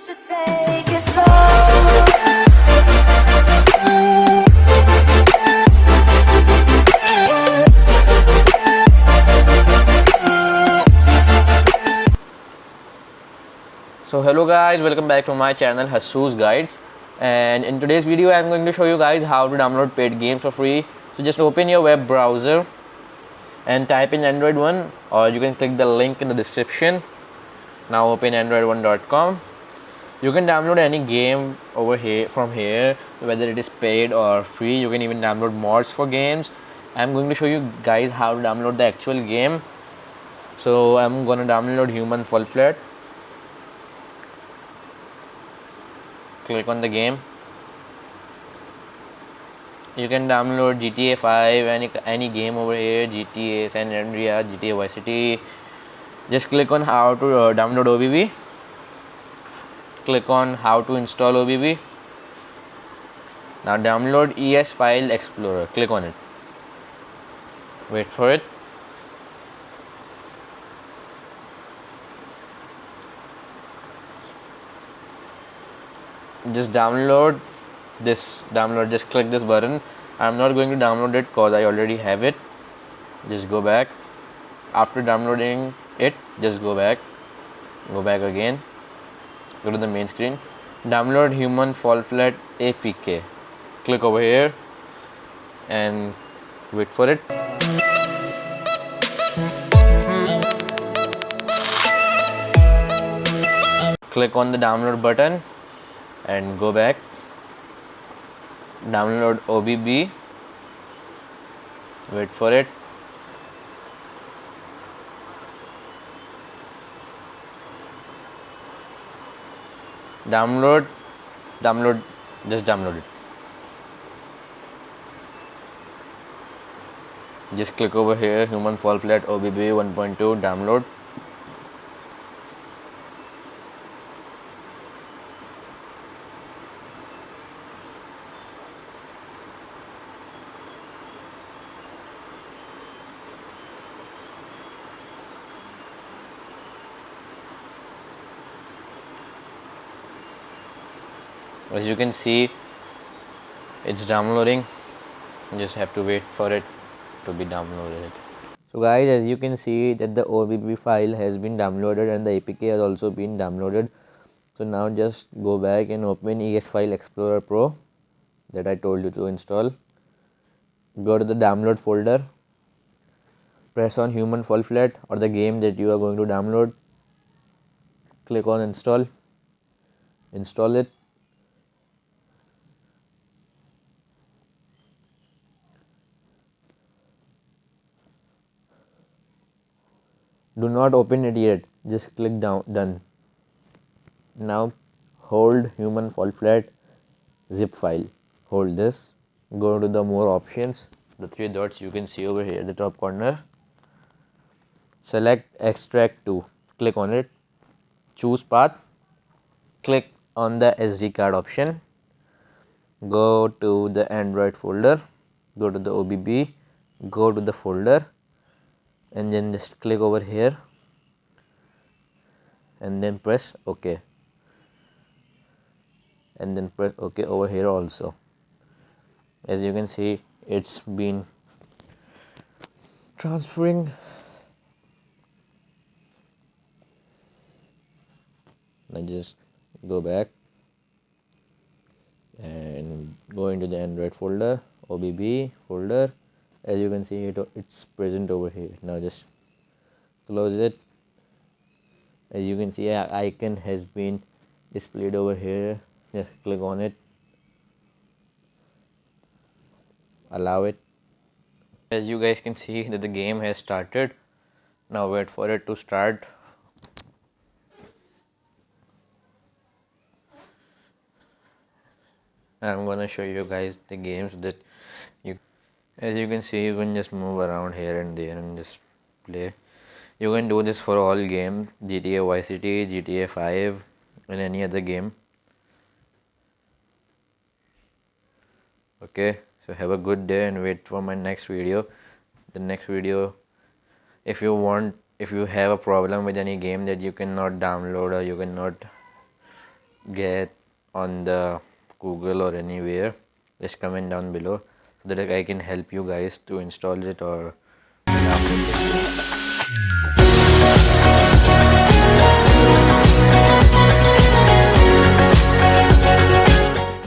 should take it slow. So hello guys, welcome back to my channel Hassoos Guides, and in today's video I am going to show you guys how to download paid games for free. So just open your web browser and type in Android One, or you can click the link in the description. Now open android1.com. You can download any game over here from here, whether it is paid or free. You can even download mods for games. I'm going to show you guys how to download the actual game. So I'm gonna download Human Fall Flat. Click on the game. You can download GTA 5, any game over here, GTA San Andreas, GTA Vice City. Just click on how to download OBB. Click on how to install OBB. Now download ES File Explorer. Click on it. Wait for it. Just download this. Just click this button. I'm not going to download it because I already have it. Just go back. After downloading it, just go back again, go to the main screen. Download Human Fall Flat APK. Click over here and wait for it. Click on the download button and go back. Download OBB. Wait for it. Download, just download it. Just click over here, Human Fall Flat OBB 1.2, download. As you can see, it's downloading. You just have to wait for it to be downloaded. So guys, as you can see that the OBB file has been downloaded and the APK has also been downloaded. So now just go back and open ES File Explorer Pro that I told you to install. Go to the download folder. Press on Human Fall Flat or the game that you are going to download. Click on install. Install it. Do not open it yet, just click done. Now hold Human Fall Flat zip file. Hold this, go to the more options, the three dots you can see over here at the top corner. Select extract to, click on it, choose path, click on the SD card option, go to the Android folder, go to the OBB, go to the folder, and then just click over here and then press OK, and then press OK over here also. As you can see, it's been transferring. Now just go back and go into the Android folder, OBB folder. As you can see, it's present over here. Now just close it. As you can see, an icon has been displayed over here. Just click on it, allow it. As you guys can see that the game has started. Now wait for it to start. I'm gonna show you guys the games that you, as you can see, you can just move around here and there and just play. You can do this for all games, GTA Vice City, GTA 5 and any other game. Okay, so have a good day and wait for my next video. The next video, if you have a problem with any game that you cannot download or you cannot get on the Google or anywhere, just comment down below so that I can help you guys to install it or download it.